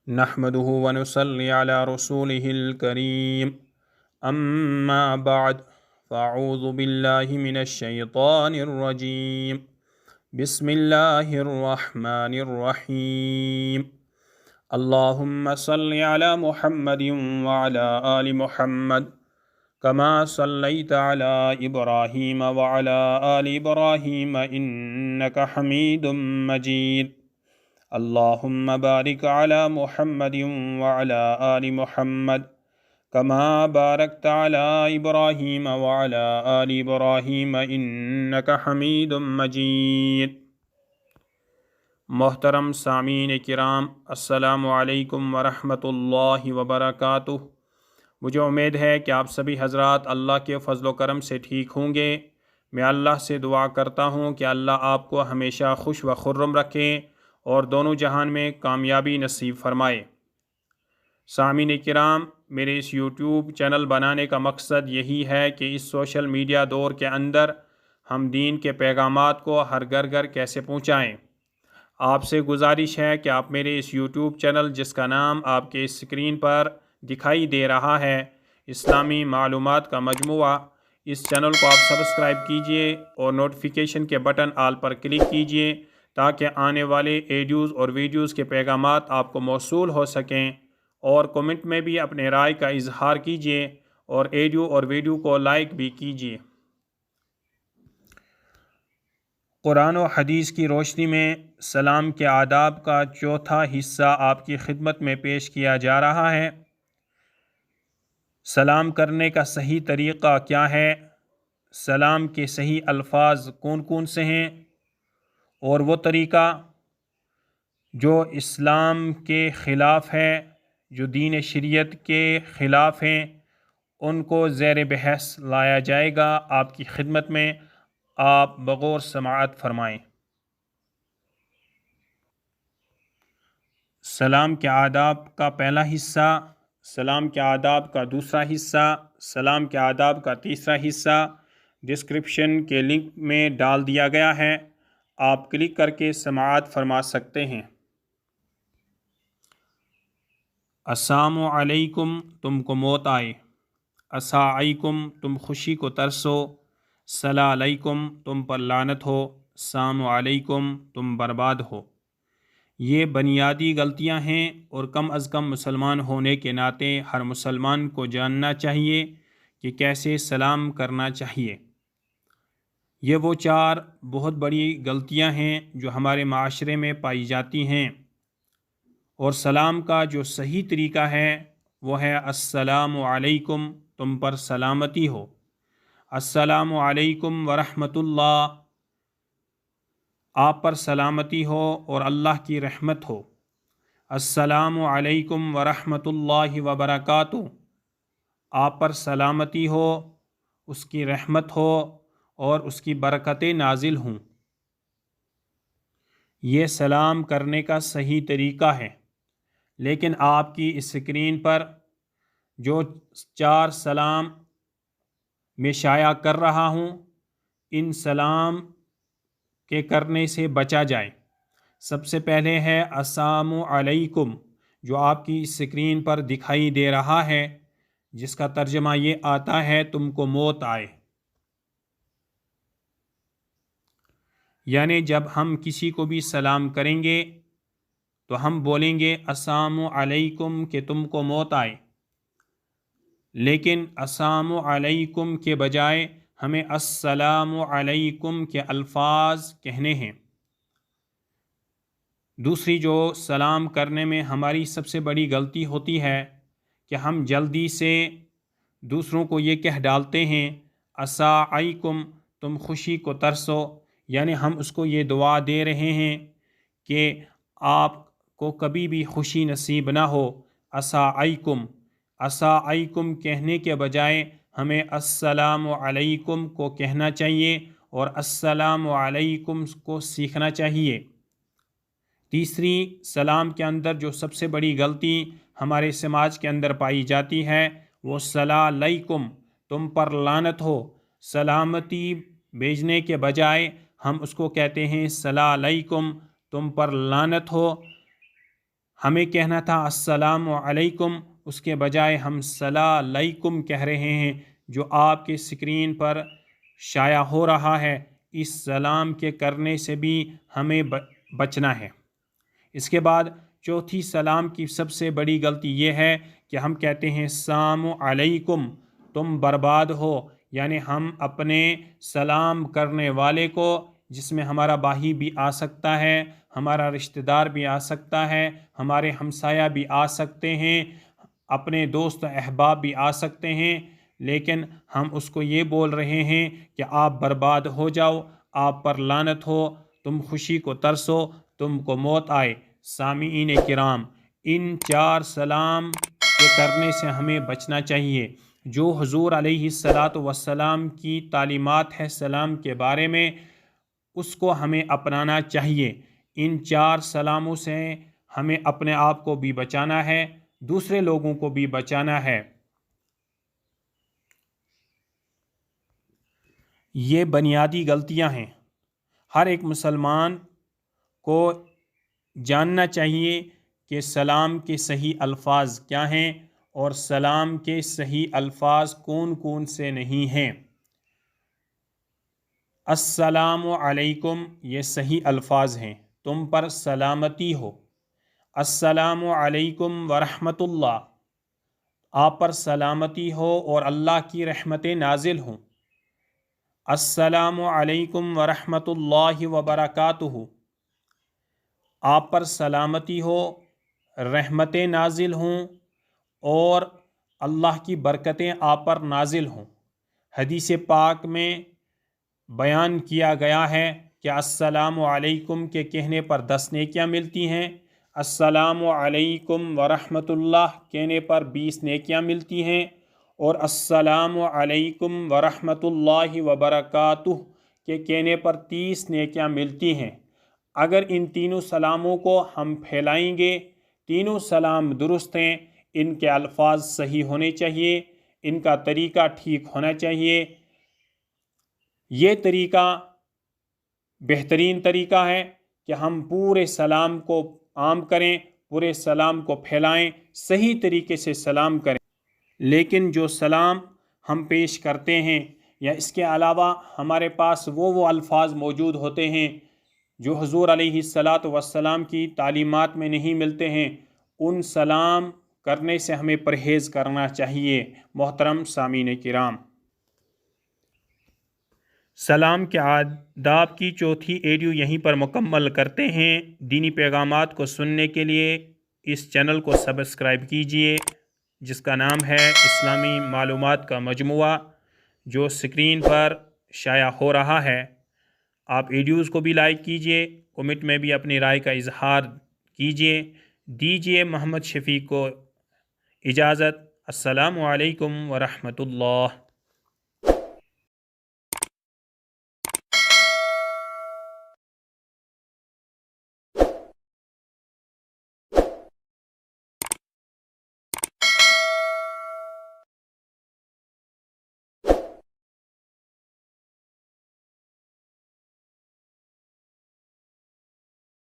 نحمده ونصلي على رسوله الكريم أما بعد فأعوذ بالله من الشيطان الرجيم بسم الله الرحمن الرحيم اللهم صل على محمد وعلى آل محمد كما صليت على إبراهيم وعلى آل إبراهيم إنك حميد مجيد اللهم بارك على محمد وعلى آل محمد كما باركت على إبراهيم وعلى آل إبراهيم إنك حميد مجيد۔ محترم سامعین کرام، السلام علیکم ورحمۃ اللہ وبرکاتہ۔ مجھے امید ہے کہ آپ سبھی حضرات اللہ کے فضل و کرم سے ٹھیک ہوں گے۔ میں اللہ سے دعا کرتا ہوں کہ اللہ آپ کو ہمیشہ خوش و خرم رکھے اور دونوں جہان میں کامیابی نصیب فرمائے۔ سامعین کرام، میرے اس یوٹیوب چینل بنانے کا مقصد یہی ہے کہ اس سوشل میڈیا دور کے اندر ہم دین کے پیغامات کو ہر گھر گھر کیسے پہنچائیں۔ آپ سے گزارش ہے کہ آپ میرے اس یوٹیوب چینل، جس کا نام آپ کے اسکرین پر دکھائی دے رہا ہے، اسلامی معلومات کا مجموعہ، اس چینل کو آپ سبسکرائب کیجئے اور نوٹیفیکیشن کے بٹن آل پر کلک کیجئے تاکہ آنے والے ایڈیوز اور ویڈیوز کے پیغامات آپ کو موصول ہو سکیں، اور کمنٹ میں بھی اپنے رائے کا اظہار کیجئے اور ویڈیو کو لائک بھی کیجئے۔ قرآن و حدیث کی روشنی میں سلام کے آداب کا چوتھا حصہ آپ کی خدمت میں پیش کیا جا رہا ہے۔ سلام کرنے کا صحیح طریقہ کیا ہے، سلام کے صحیح الفاظ کون کون سے ہیں، اور وہ طریقہ جو اسلام کے خلاف ہے، جو دین شریعت کے خلاف ہیں، ان کو زیر بحث لایا جائے گا آپ کی خدمت میں۔ آپ بغور سماعت فرمائیں۔ سلام کے آداب کا پہلا حصہ، سلام کے آداب کا دوسرا حصہ، سلام کے آداب کا تیسرا حصہ ڈسکرپشن کے لنک میں ڈال دیا گیا ہے، آپ کلک کر کے سماعت فرما سکتے ہیں۔ السلام علیکم، تم کو موت آئے۔ السلام تم خوشی کو ترسو۔ السلام علیکم، تم پر لعنت ہو۔ السلام علیکم، تم برباد ہو۔ یہ بنیادی غلطیاں ہیں، اور کم از کم مسلمان ہونے کے ناطے ہر مسلمان کو جاننا چاہیے کہ کیسے سلام کرنا چاہیے۔ یہ وہ چار بہت بڑی غلطیاں ہیں جو ہمارے معاشرے میں پائی جاتی ہیں، اور سلام کا جو صحیح طریقہ ہے وہ ہے السلام علیکم، تم پر سلامتی ہو۔ السلام علیکم ورحمۃ اللہ، آپ پر سلامتی ہو اور اللہ کی رحمت ہو۔ السلام علیکم ورحمۃ اللہ وبرکاتہ، آپ پر سلامتی ہو، اس کی رحمت ہو اور اس کی برکتیں نازل ہوں۔ یہ سلام کرنے کا صحیح طریقہ ہے، لیکن آپ کی اسکرین پر جو چار سلام میں شائع کر رہا ہوں، ان سلام کے کرنے سے بچا جائے۔ سب سے پہلے ہے السلام علیکم، جو آپ کی اسکرین پر دکھائی دے رہا ہے، جس کا ترجمہ یہ آتا ہے تم کو موت آئے۔ یعنی جب ہم کسی کو بھی سلام کریں گے تو ہم بولیں گے السلام علیکم کہ تم کو موت آئے، لیکن السلام علیکم کے بجائے ہمیں السلام علیکم کے الفاظ کہنے ہیں۔ دوسری جو سلام کرنے میں ہماری سب سے بڑی غلطی ہوتی ہے کہ ہم جلدی سے دوسروں کو یہ کہہ ڈالتے ہیں السلام علیکم، تم خوشی کو ترسو، یعنی ہم اس کو یہ دعا دے رہے ہیں کہ آپ کو کبھی بھی خوشی نصیب نہ ہو۔ السلام علیکم، السلام علیکم کہنے کے بجائے ہمیں السلام علیکم کو کہنا چاہیے اور السلام علیکم کو سیکھنا چاہیے۔ تیسری سلام کے اندر جو سب سے بڑی غلطی ہمارے سماج کے اندر پائی جاتی ہے وہ السلام علیکم، تم پر لعنت ہو۔ سلامتی بھیجنے کے بجائے ہم اس کو کہتے ہیں السلام علیکم، تم پر لعنت ہو۔ ہمیں کہنا تھا السلام علیکم، اس کے بجائے ہم سلام کہہ رہے ہیں، جو آپ کے اسکرین پر شائع ہو رہا ہے۔ اس سلام کے کرنے سے بھی ہمیں بچنا ہے۔ اس کے بعد چوتھی سلام کی سب سے بڑی غلطی یہ ہے کہ ہم کہتے ہیں السلام علیکم، تم برباد ہو، یعنی ہم اپنے سلام کرنے والے کو، جس میں ہمارا بھائی بھی آ سکتا ہے، ہمارا رشتہ دار بھی آ سکتا ہے، ہمارے ہمسایہ بھی آ سکتے ہیں، اپنے دوست احباب بھی آ سکتے ہیں، لیکن ہم اس کو یہ بول رہے ہیں کہ آپ برباد ہو جاؤ، آپ پر لعنت ہو، تم خوشی کو ترسو، تم کو موت آئے۔ سامعین کرام، ان 4 سلام کے کرنے سے ہمیں بچنا چاہیے۔ جو حضور علیہ السلام کی تعلیمات ہے سلام کے بارے میں، اس کو ہمیں اپنانا چاہیے۔ ان 4 سلاموں سے ہمیں اپنے آپ کو بھی بچانا ہے، دوسرے لوگوں کو بھی بچانا ہے۔ یہ بنیادی غلطیاں ہیں۔ ہر ایک مسلمان کو جاننا چاہیے کہ سلام کے صحیح الفاظ کیا ہیں اور سلام کے صحیح الفاظ کون کون سے نہیں ہیں۔ السلام علیکم یہ صحیح الفاظ ہیں، تم پر سلامتی ہو۔ السلام علیکم ورحمۃ اللہ، آپ پر سلامتی ہو اور اللہ کی رحمتیں نازل ہوں۔ السلام علیکم ورحمۃ اللہ وبرکاتہ، آپ پر سلامتی ہو، رحمتیں نازل ہوں اور اللہ کی برکتیں آپ پر نازل ہوں۔ حدیث پاک میں بیان کیا گیا ہے کہ السلام علیکم کے کہنے پر 10 نیکیاں ملتی ہیں، السلام علیکم ورحمۃ اللہ کہنے پر 20 نیکیاں ملتی ہیں، اور السلام علیکم ورحمۃ اللہ وبرکاتہ کے کہنے پر 30 نیکیاں ملتی ہیں۔ اگر ان تینوں سلاموں کو ہم پھیلائیں گے، تینوں سلام درست ہیں، ان کے الفاظ صحیح ہونے چاہیے، ان کا طریقہ ٹھیک ہونا چاہیے۔ یہ طریقہ بہترین طریقہ ہے کہ ہم پورے سلام کو عام کریں، پورے سلام کو پھیلائیں، صحیح طریقے سے سلام کریں۔ لیکن جو سلام ہم پیش کرتے ہیں یا اس کے علاوہ ہمارے پاس وہ الفاظ موجود ہوتے ہیں جو حضور علیہ السلام کی تعلیمات میں نہیں ملتے ہیں، ان سلام کرنے سے ہمیں پرہیز کرنا چاہیے۔ محترم سامعین کرام، سلام کے آداب کی چوتھی ایڈیو یہیں پر مکمل کرتے ہیں۔ دینی پیغامات کو سننے کے لیے اس چینل کو سبسکرائب کیجیے، جس کا نام ہے اسلامی معلومات کا مجموعہ، جو سکرین پر شائع ہو رہا ہے۔ آپ ویڈیوز کو بھی لائک کیجیے، کمنٹ میں بھی اپنی رائے کا اظہار کیجیے۔ دیجیے محمد شفیق کو اجازت۔ السلام علیکم ورحمۃ اللہ۔